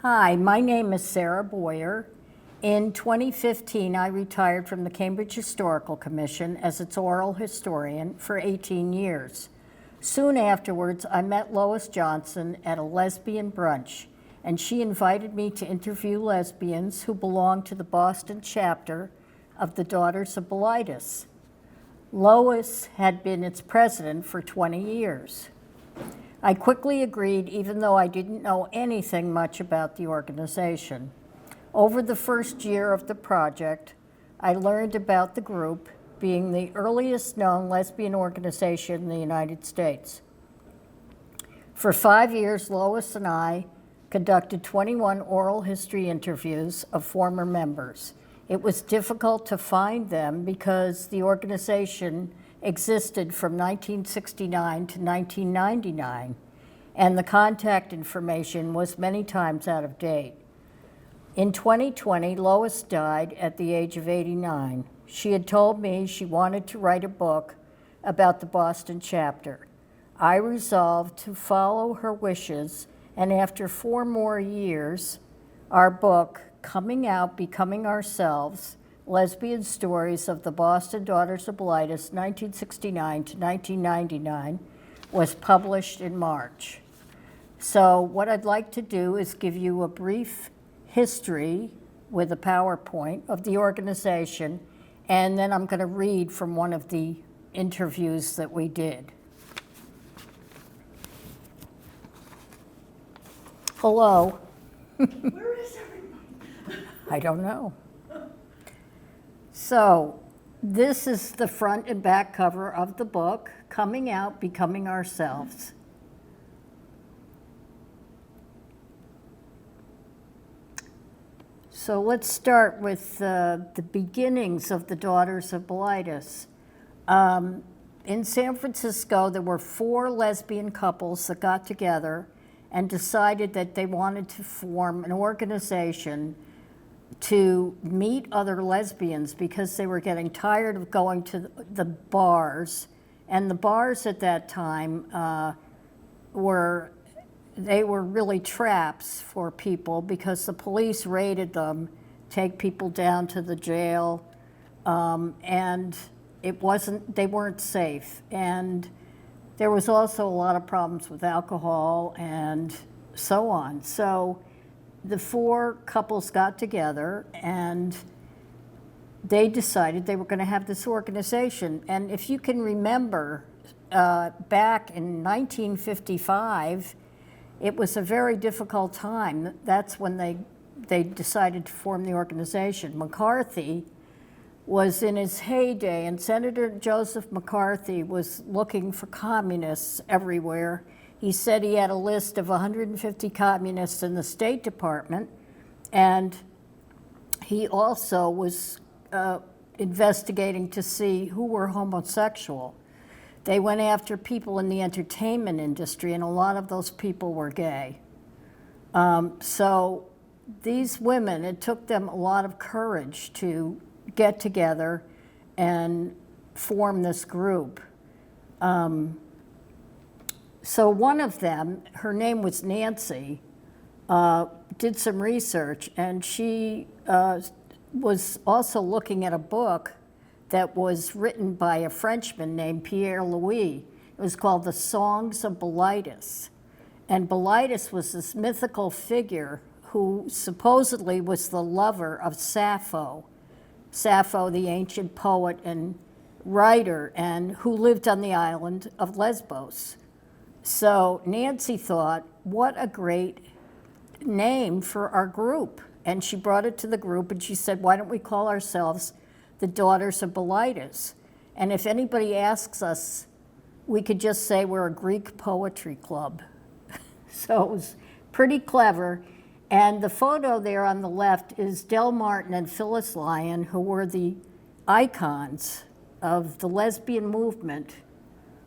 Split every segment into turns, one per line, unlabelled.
Hi, my name is Sarah Boyer. In 2015, I retired from the Cambridge Historical Commission as its oral historian for 18 years. Soon afterwards, I met Lois Johnson at a lesbian brunch, and she invited me to interview lesbians who belong to the Boston chapter of the Daughters of Bilitis. Lois had been its president for 20 years. I quickly agreed, even though I didn't know anything much about the organization. Over the first year of the project, I learned about the group being the earliest known lesbian organization in the United States. For 5 years, Lois and I conducted 21 oral history interviews of former members. It was difficult to find them because the organization existed from 1969 to 1999, and the contact information was many times out of date. In 2020, Lois died at the age of 89. She had told me she wanted to write a book about the Boston chapter. I resolved to follow her wishes, and after 4 more years, our book, Coming Out, Becoming Ourselves, Lesbian Stories of the Boston Daughters of Bilitis, 1969 to 1999, was published in March. So what I'd like to do is give you a brief history with a PowerPoint of the organization, and then I'm going to read from one of the interviews that we did. Hello.
Where is everybody?
I don't know. So this is the front and back cover of the book, Coming Out, Becoming Ourselves. So let's start with the beginnings of the Daughters of Bilitis. In San Francisco, there were 4 lesbian couples that got together and decided that they wanted to form an organization to meet other lesbians because they were getting tired of going to the bars. And the bars at that time were really traps for people because the police raided them, take people down to the jail, and they weren't safe. And there was also a lot of problems with alcohol and so on. So the 4 couples got together and they decided they were going to have this organization. And if you can remember, back in 1955, it was a very difficult time. That's when they decided to form the organization. McCarthy was in his heyday, and Senator Joseph McCarthy was looking for communists everywhere. He said he had a list of 150 communists in the State Department, and he also was investigating to see who were homosexual. They went after people in the entertainment industry, and a lot of those people were gay. So these women, it took them a lot of courage to get together and form this group. So one of them, her name was Nancy, did some research, and she was also looking at a book that was written by a Frenchman named Pierre Louis. It was called The Songs of Bilitis. And Bilitis was this mythical figure who supposedly was the lover of Sappho. Sappho, the ancient poet and writer, and who lived on the island of Lesbos. So Nancy thought, what a great name for our group. And she brought it to the group and she said, why don't we call ourselves the Daughters of Bilitis? And if anybody asks us, we could just say we're a Greek poetry club. So it was pretty clever. And the photo there on the left is Del Martin and Phyllis Lyon, who were the icons of the lesbian movement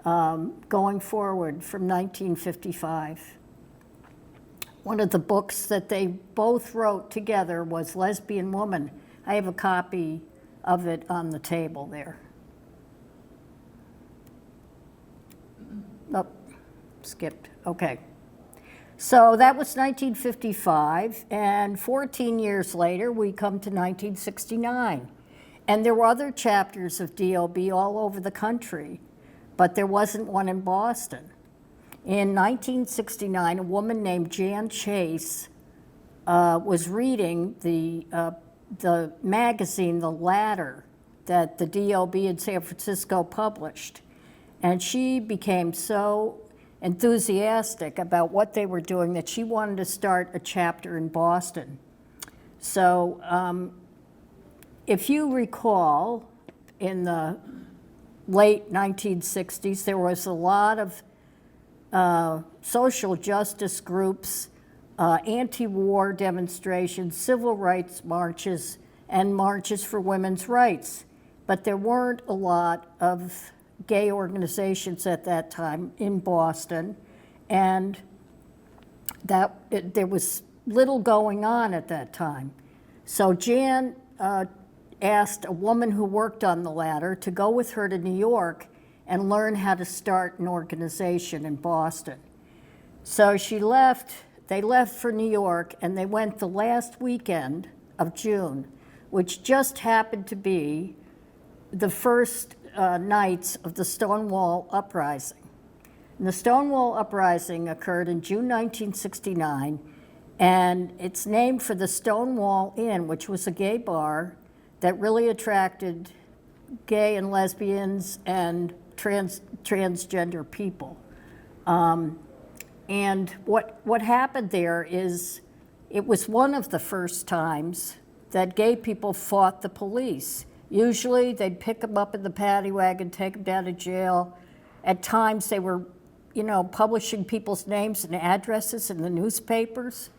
going forward from 1955. One of the books that they both wrote together was Lesbian Woman. I have a copy of it on the table there. Oh, skipped. Okay. So that was 1955, and 14 years later, we come to 1969. And there were other chapters of DLB all over the country, but there wasn't one in Boston. In 1969, a woman named Jan Chase was reading the magazine, The Ladder, that the DLB in San Francisco published. And she became so enthusiastic about what they were doing that she wanted to start a chapter in Boston. So if you recall, in the late 1960s, there was a lot of social justice groups, anti-war demonstrations, civil rights marches, and marches for women's rights. But there weren't a lot of gay organizations at that time in Boston, and there was little going on at that time. So Jan asked a woman who worked on The Ladder to go with her to New York and learn how to start an organization in Boston. So they left for New York, and they went the last weekend of June, which just happened to be the first nights of the Stonewall Uprising. And the Stonewall Uprising occurred in June 1969, and it's named for the Stonewall Inn, which was a gay bar that really attracted gay and lesbians and transgender people. And what happened there is it was one of the first times that gay people fought the police. Usually they'd pick them up in the paddy wagon, take them down to jail. At times they were, publishing people's names and addresses in the newspapers,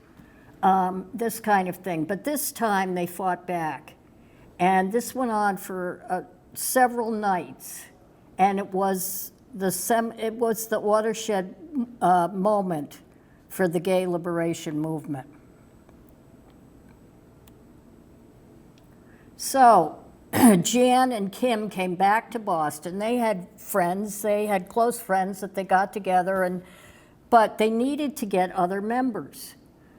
this kind of thing. But this time they fought back. And this went on for several nights. And it was the watershed moment for the gay liberation movement. So Jan and Kim came back to Boston. They had friends, they had close friends that they got together, but they needed to get other members.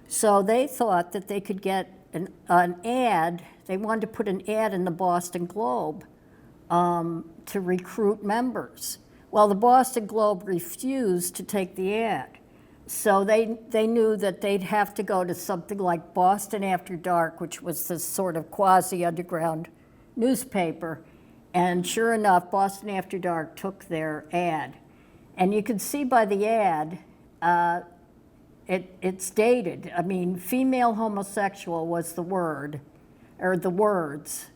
So they thought that they could get an ad. They wanted to put an ad in the Boston Globe to recruit members. Well, the Boston Globe refused to take the ad. So they knew that they'd have to go to something like Boston After Dark, which was this sort of quasi-underground newspaper. And sure enough, Boston After Dark took their ad. And you can see by the ad, it's dated. I mean, female homosexual was the word, or the words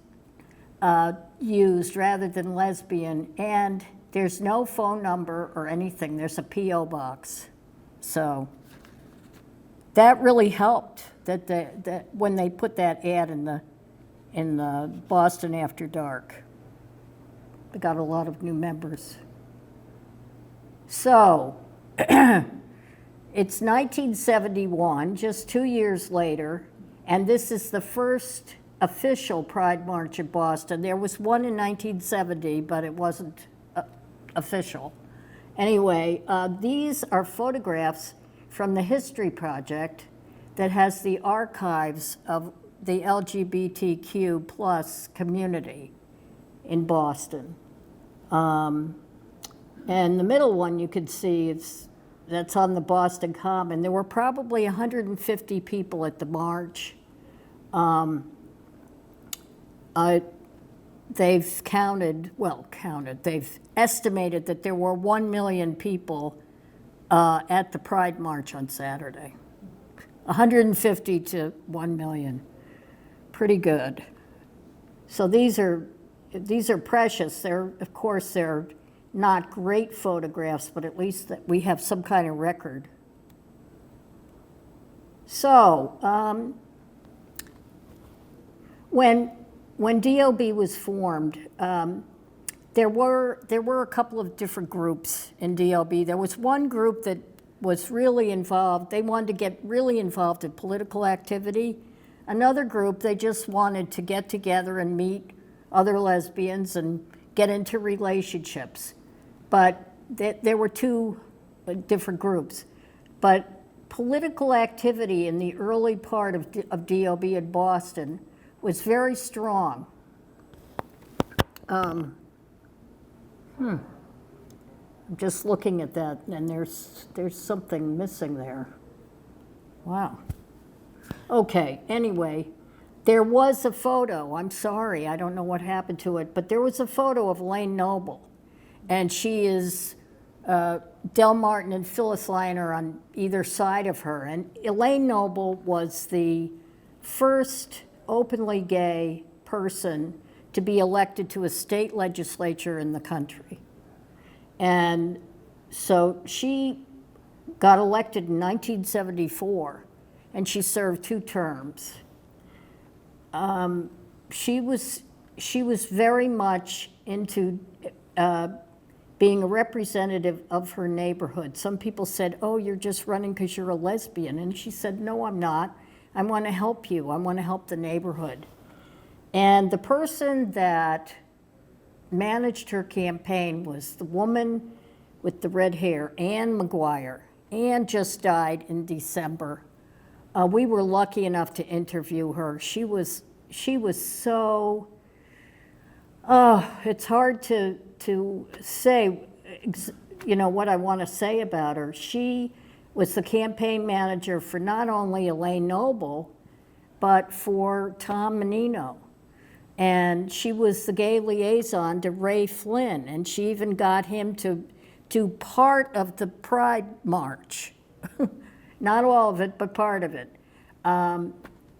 used rather than lesbian. And there's no phone number or anything. There's a P.O. box. So that really helped that when they put that ad in the Boston After Dark. They got a lot of new members. So it's 1971, just 2 years later, and this is the first official Pride March in Boston. There was one in 1970, but it wasn't official. Anyway, these are photographs from the History Project that has the archives of the LGBTQ plus community in Boston. And the middle one you can see that's on the Boston Common. There were probably 150 people at the march. They've they've estimated that there were 1 million people at the Pride March on Saturday. 150 to 1 million, pretty good. So these are precious. Of course, they're not great photographs, but at least that we have some kind of record. So when DLB was formed, there were a couple of different groups in DLB. There was one group that was really involved. They wanted to get really involved in political activity. Another group, they just wanted to get together and meet other lesbians and get into relationships. But there were two different groups. But political activity in the early part of DOB in Boston was very strong. I'm just looking at that, and there's something missing there. Wow. Okay, anyway, there was a photo. I'm sorry, I don't know what happened to it, but there was a photo of Elaine Noble, and she is, Del Martin and Phyllis Lyon are on either side of her. And Elaine Noble was the first openly gay person to be elected to a state legislature in the country. And so she got elected in 1974, and she served 2 terms. She was very much into being a representative of her neighborhood. Some people said, "Oh, you're just running because you're a lesbian," and she said, "No, I'm not. I want to help you. I want to help the neighborhood." And the person that managed her campaign was the woman with the red hair, Anne McGuire. Anne just died in December. We were lucky enough to interview her. She was so, it's hard to say, what I want to say about her. She was the campaign manager for not only Elaine Noble, but for Tom Menino. And she was the gay liaison to Ray Flynn, and she even got him to do part of the Pride March. Not all of it, but part of it.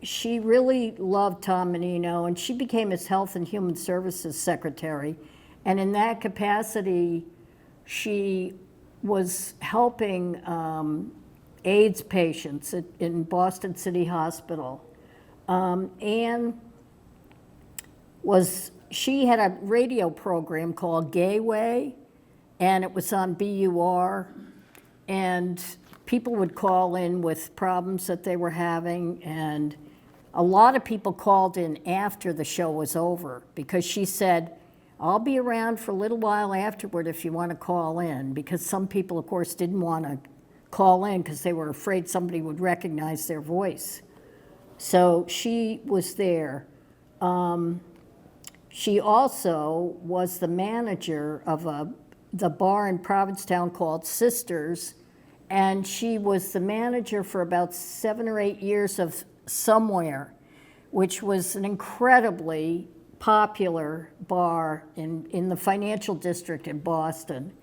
She really loved Tom Menino, and she became his Health and Human Services Secretary. And in that capacity, she was helping AIDS patients in Boston City Hospital. Anne she had a radio program called Gayway, and it was on BUR, and people would call in with problems that they were having, and a lot of people called in after the show was over because she said, "I'll be around for a little while afterward if you want to call in," because some people, of course, didn't want to call in because they were afraid somebody would recognize their voice. So she was there. She also was the manager of the bar in Provincetown called Sisters, and she was the manager for about 7 or 8 years of Somewhere, which was an incredibly popular bar in the financial district in Boston.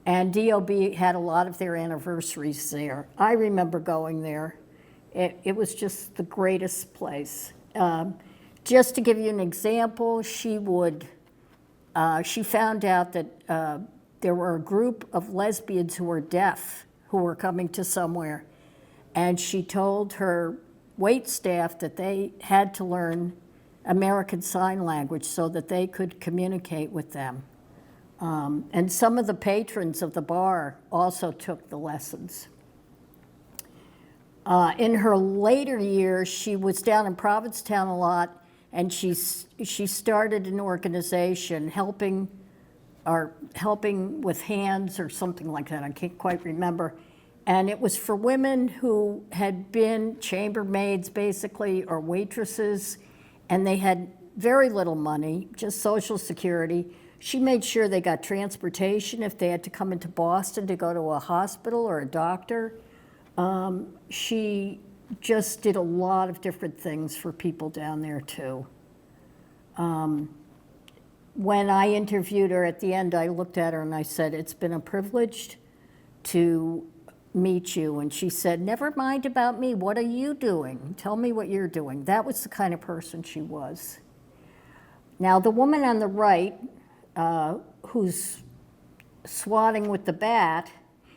And DOB had a lot of their anniversaries there. I remember going there. It was just the greatest place. Just to give you an example, she found out that there were a group of lesbians who were deaf who were coming to Somewhere, and she told her wait staff that they had to learn American Sign Language so that they could communicate with them. And some of the patrons of the bar also took the lessons. In her later years, she was down in Provincetown a lot, and she started an organization helping with hands or something like that. I can't quite remember. And it was for women who had been chambermaids, basically, or waitresses, and they had very little money, just Social Security. She made sure they got transportation if they had to come into Boston to go to a hospital or a doctor. She just did a lot of different things for people down there, too. When I interviewed her at the end, I looked at her and I said, "It's been a privilege to meet you." And she said, "Never mind about me. What are you doing? Tell me what you're doing." That was the kind of person she was. Now, the woman on the right, who's swatting with the bat,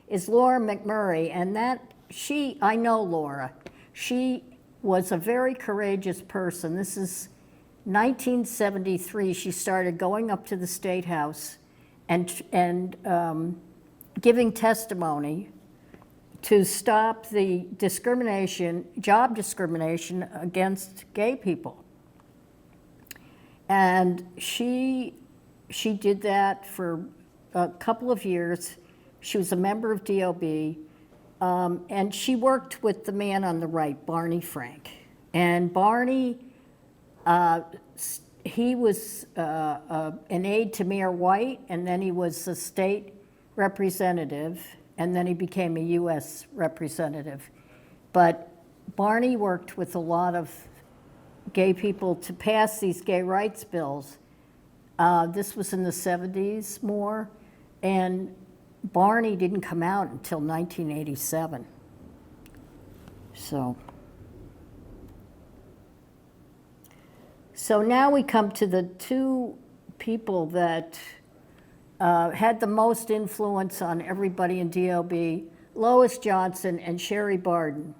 is Laura McMurray, and I know Laura. She was a very courageous person. This is 1973. She started going up to the State House and giving testimony to stop the job discrimination against gay people. And she did that for a couple of years. She was a member of DOB. And she worked with the man on the right, Barney Frank. And Barney, he was an aide to Mayor White, and then he was a state representative, and then he became a U.S. representative. But Barney worked with a lot of gay people to pass these gay rights bills. This was in the 70s more, and Barney didn't come out until 1987. So now we come to the two people that had the most influence on everybody in DOB, Lois Johnson and Sherry Barden.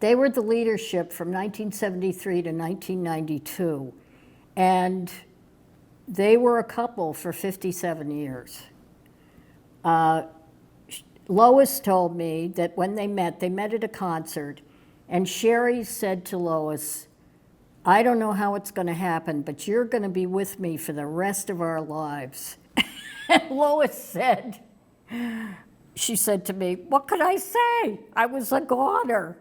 They were the leadership from 1973 to 1992, and they were a couple for 57 years. Lois told me that when they met at a concert, and Sherry said to Lois, "I don't know how it's going to happen, but you're going to be with me for the rest of our lives." And Lois said, she said to me, "What could I say? I was a goner."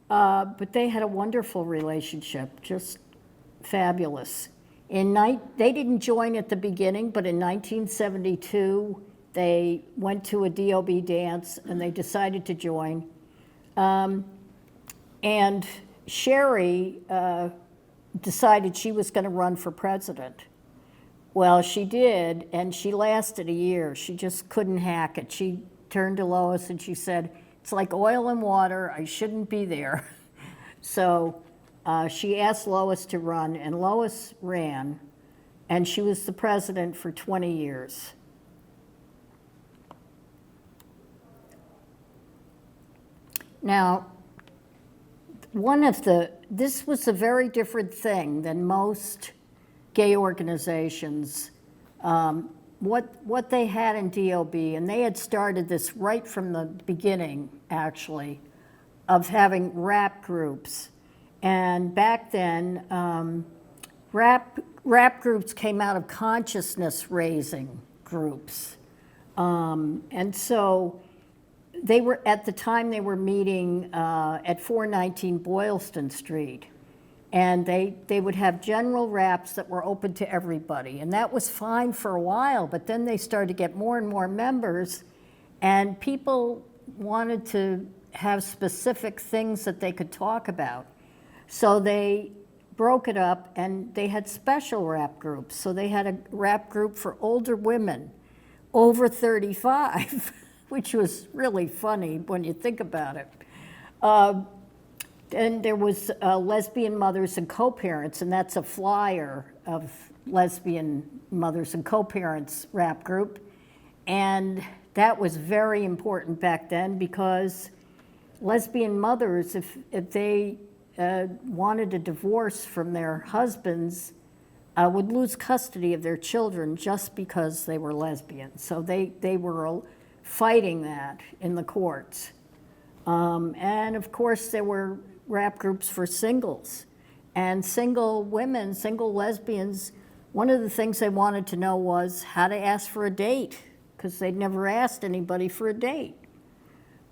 But they had a wonderful relationship, just fabulous. They didn't join at the beginning, but in 1972, they went to a DOB dance and they decided to join. And Sherry decided she was going to run for president. Well, she did, and she lasted a year. She just couldn't hack it. She turned to Lois and she said, "It's like oil and water. I shouldn't be there." So she asked Lois to run, and Lois ran, and she was the president for 20 years. Now, this was a very different thing than most gay organizations. What they had in DOB, and they had started this right from the beginning, actually, of having rap groups. And back then, rap groups came out of consciousness raising groups. And so they were, at the time they were meeting at 419 Boylston Street. And they would have general raps that were open to everybody. And that was fine for a while, but then they started to get more and more members, and people wanted to have specific things that they could talk about. So they broke it up, and they had special rap groups. So they had a rap group for older women over 35, which was really funny when you think about it. And there was Lesbian Mothers and Co-Parents, and that's a flyer of Lesbian Mothers and Co-Parents rap group. And that was very important back then, because lesbian mothers, if they wanted a divorce from their husbands, would lose custody of their children just because they were lesbian. So they were fighting that in the courts. And of course, there were rap groups for singles. And single women, single lesbians, one of the things they wanted to know was how to ask for a date, because they'd never asked anybody for a date.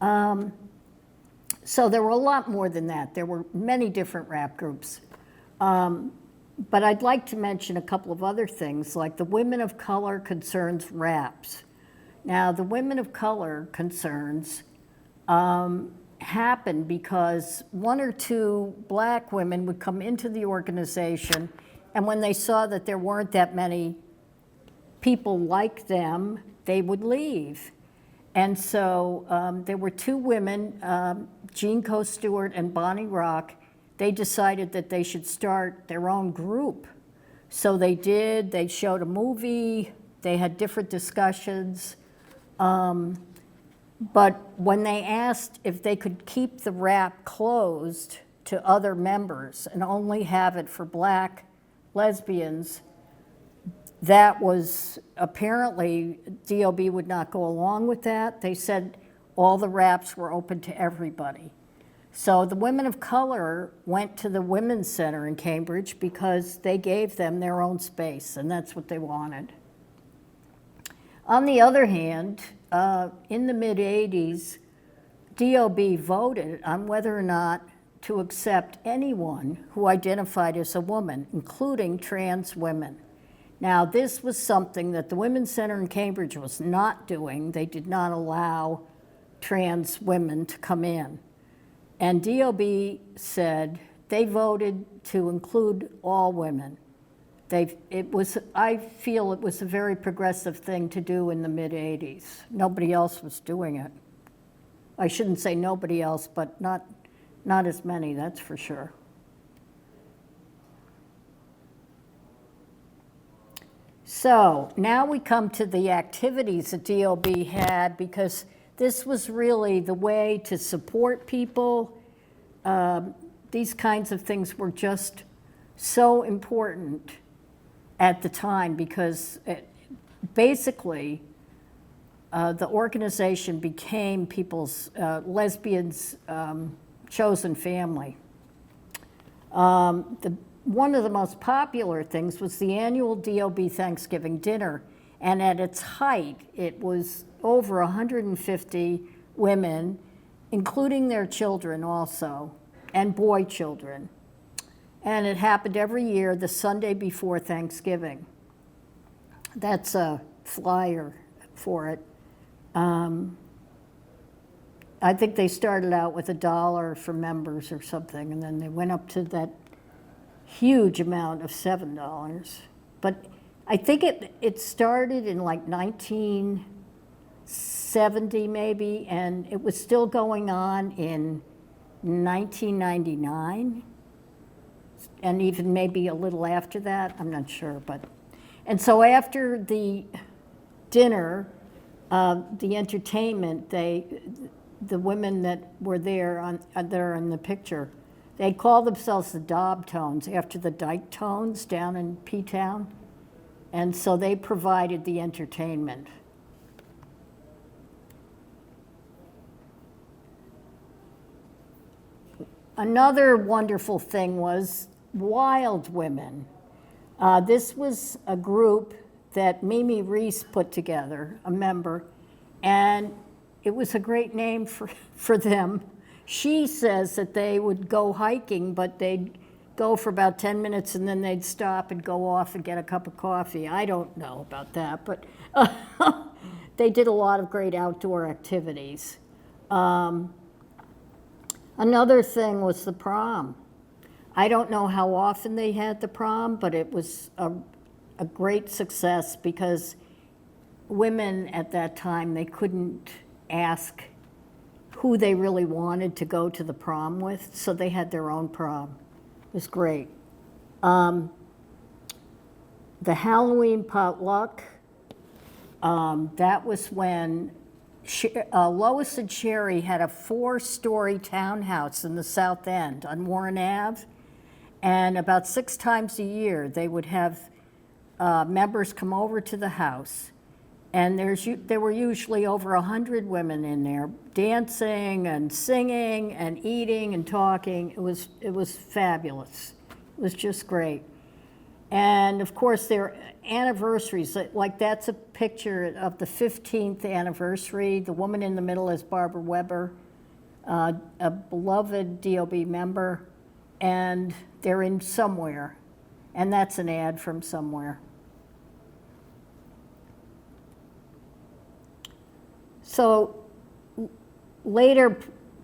So there were a lot more than that. There were many different rap groups. But I'd like to mention a couple of other things, like the Women of Color Concerns Raps. Now, the Women of Color Concerns happened because one or two black women would come into the organization, and when they saw that there weren't that many people like them, they would leave. And so there were two women, Jean Coe Stewart and Bonnie Rock. They decided that they should start their own group. So they did. They showed a movie. They had different discussions. But when they asked if they could keep the rap closed to other members and only have it for black lesbians, that was apparently, DOB would not go along with that. They said all the raps were open to everybody. So the Women of Color went to the Women's Center in Cambridge because they gave them their own space, and that's what they wanted. On the other hand, in the mid-'80s, DOB voted on whether or not to accept anyone who identified as a woman, including trans women. Now, this was something that the Women's Center in Cambridge was not doing. They did not allow trans women to come in. And DOB said they voted to include all women. I feel it was a very progressive thing to do in the mid-'80s. Nobody else was doing it. I shouldn't say nobody else, but not as many, that's for sure. So now we come to the activities that DOB had, because this was really the way to support people. These kinds of things were just so important at the time, because basically the organization became people's, lesbians' chosen family. One of the most popular things was the annual DOB Thanksgiving dinner, and at its height, it was over 150 women, including their children also, and boy children. And it happened every year the Sunday before Thanksgiving. That's a flyer for it. I think they started out with $1 for members or something, and then they went up to that huge amount of $7. But I think it started in like 1970 maybe, and it was still going on in 1999, and even maybe a little after that, I'm not sure. And so after the dinner, the entertainment, the women that were there there in the picture, they called themselves the Dobb Tones after the Dyke Tones down in P-Town. And so they provided the entertainment. Another wonderful thing was Wild Women. This was a group that Mimi Reese put together, a member, and it was a great name for them. She says that they would go hiking, but they'd go for about 10 minutes and then they'd stop and go off and get a cup of coffee. I don't know about that, but they did a lot of great outdoor activities. Another thing was the prom. I don't know how often they had the prom, but it was a great success, because women at that time, they couldn't ask who they really wanted to go to the prom with, so they had their own prom. It was great. The Halloween potluck, that was when Lois and Sherry had a 4-story townhouse in the South End on Warren Ave, and about 6 times a year they would have members come over to the house, and there were usually over 100 women in there, dancing and singing and eating and talking. It was fabulous. It was just great. And of course, their anniversaries, like that's a picture of the 15th anniversary. The woman in the middle is Barbara Weber, a beloved DOB member, and they're in somewhere, and that's an ad from somewhere. So later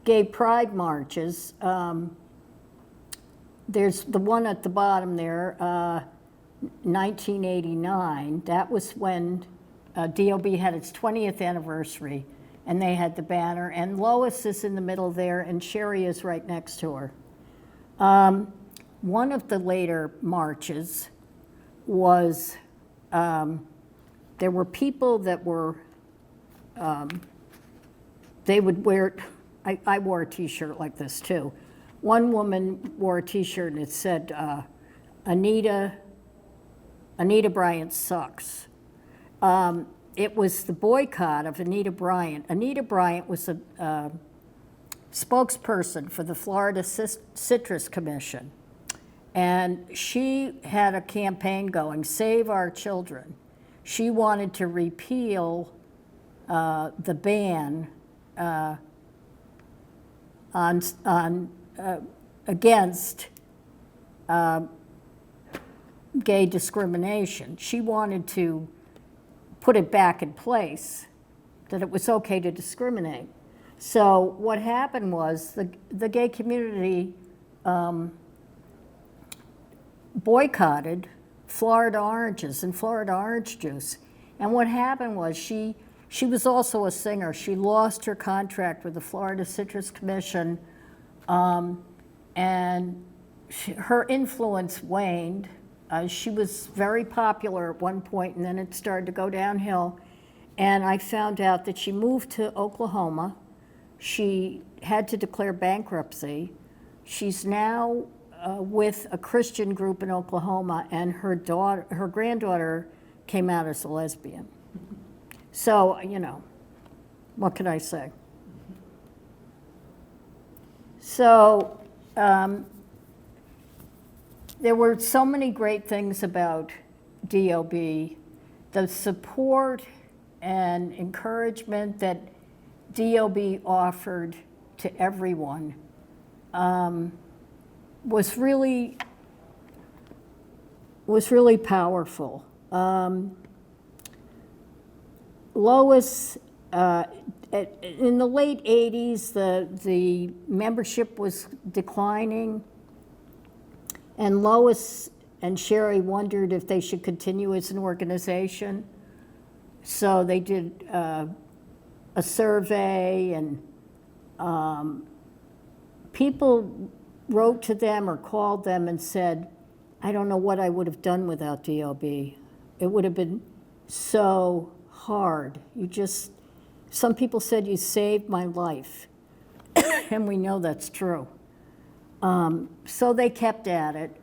gay pride marches, there's the one at the bottom there, 1989. That was when DOB had its 20th anniversary, and they had the banner, and Lois is in the middle there, and Sherry is right next to her. One of the later marches was, there were people that were, they would wear, I wore a t-shirt like this too. One woman wore a t-shirt and it said, Anita Bryant sucks. It was the boycott of Anita Bryant. Anita Bryant was a spokesperson for the Florida Citrus Commission. And she had a campaign going, Save Our Children. She wanted to repeal the ban on against gay discrimination. She wanted to put it back in place, that it was okay to discriminate. So what happened was the gay community boycotted Florida oranges and Florida orange juice. And what happened was she was also a singer. She lost her contract with the Florida Citrus Commission, and her influence waned. She was very popular at one point, and then it started to go downhill. And I found out that she moved to Oklahoma. She had to declare bankruptcy. She's now with a Christian group in Oklahoma, and her granddaughter came out as a lesbian. So, you know, what can I say? So, there were so many great things about DOB. The support and encouragement that DOB offered to everyone was really powerful. Lois, in the late 80s, the membership was declining, and Lois and Sherry wondered if they should continue as an organization. So they did a survey, and people wrote to them or called them and said, I don't know what I would have done without DOB. It would have been so hard. Some people said you saved my life, and we know that's true. So they kept at it.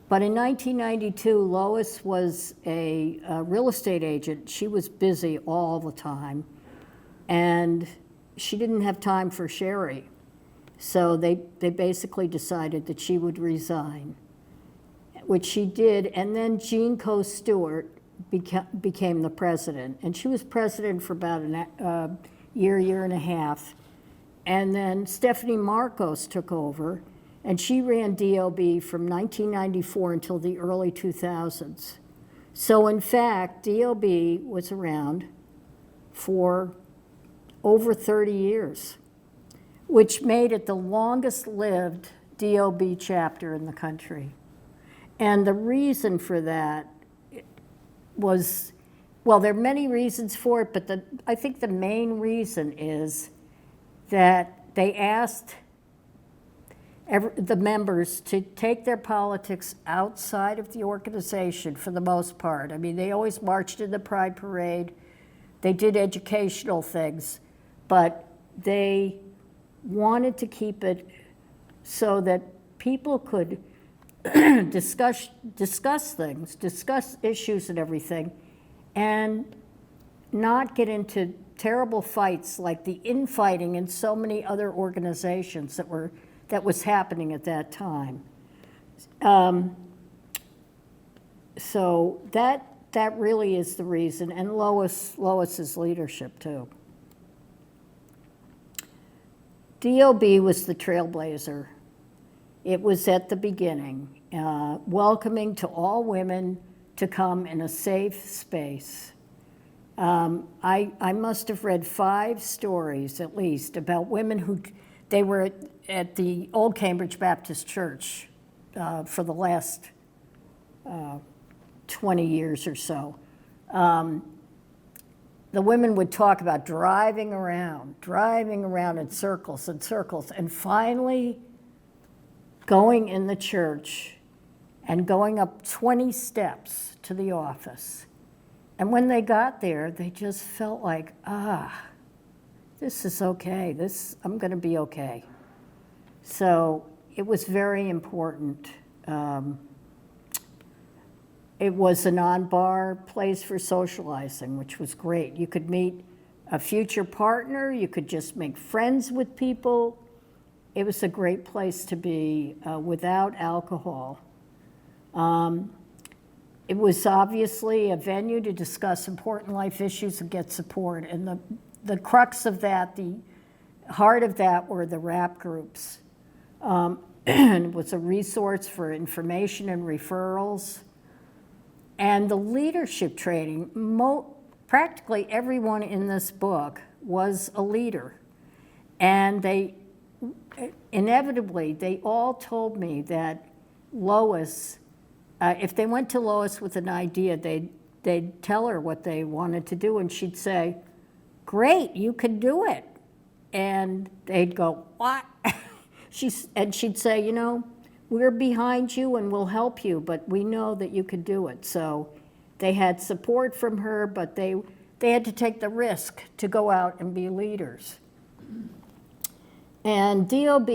But in 1992, Lois was a real estate agent. She was busy all the time, and she didn't have time for Sherry. So they basically decided that she would resign, which she did. And then Jean Coe Stewart became the president. And she was president for about a year and a half. And then Stephanie Marcos took over, and she ran DOB from 1994 until the early 2000s. So in fact, DOB was around for over 30 years, which made it the longest lived DOB chapter in the country. And the reason for that was, well, there are many reasons for it, but I think the main reason is that they asked the members to take their politics outside of the organization for the most part. I mean, they always marched in the Pride Parade. They did educational things, but they wanted to keep it so that people could discuss things, discuss issues and everything, and not get into terrible fights like the infighting in so many other organizations that was happening at that time. So that really is the reason, and Lois's leadership too. DOB was the trailblazer. It was at the beginning, welcoming to all women to come in a safe space. I must have read 5 stories at least about women who, they were at the Old Cambridge Baptist Church for the last 20 years or so. The women would talk about driving around in circles and circles, and finally going in the church and going up 20 steps to the office. And when they got there, they just felt like, this is okay. I'm going to be okay. So it was very important. It was a non-bar place for socializing, which was great. You could meet a future partner. You could just make friends with people. It was a great place to be without alcohol. It was obviously a venue to discuss important life issues and get support. And the crux of that, the heart of that were the RAP groups. And it was a resource for information and referrals. And the leadership training, practically everyone in this book was a leader. And they, inevitably, they all told me that Lois, if they went to Lois with an idea, they'd tell her what they wanted to do, and she'd say, great, you can do it. And they'd go, what? And she'd say, you know, we're behind you and we'll help you, but we know that you can do it. So they had support from her, but they had to take the risk to go out and be leaders. And DOB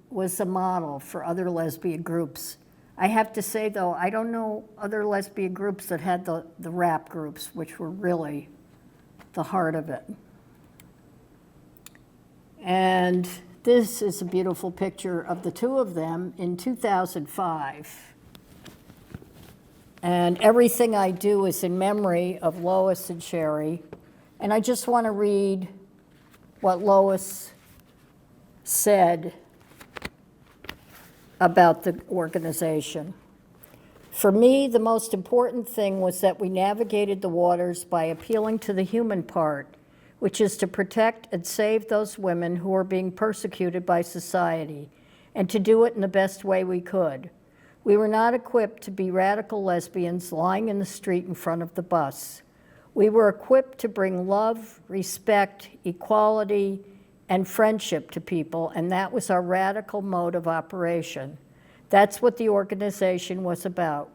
was a model for other lesbian groups. I have to say, though, I don't know other lesbian groups that had the RAP groups, which were really the heart of it. And this is a beautiful picture of the two of them in 2005. And everything I do is in memory of Lois and Sherry. And I just want to read what Lois said about the organization. For me, the most important thing was that we navigated the waters by appealing to the human part, which is to protect and save those women who are being persecuted by society, and to do it in the best way we could. We were not equipped to be radical lesbians lying in the street in front of the bus. We were equipped to bring love, respect, equality, and friendship to people, and that was our radical mode of operation. That's what the organization was about.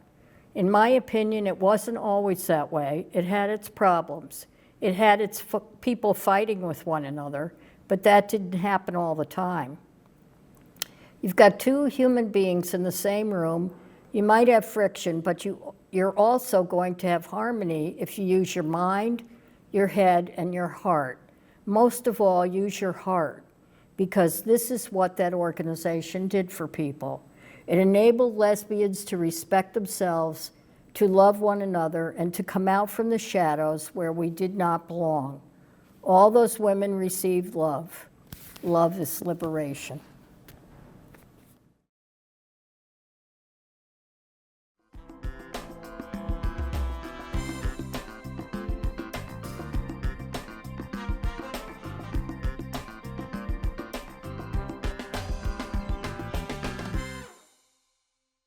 In my opinion, it wasn't always that way. It had its problems. It had its people fighting with one another, but that didn't happen all the time. You've got two human beings in the same room. You might have friction, but you're also going to have harmony if you use your mind, your head, and your heart. Most of all, use your heart, because this is what that organization did for people. It enabled lesbians to respect themselves, to love one another, and to come out from the shadows where we did not belong. All those women received love. Love is liberation.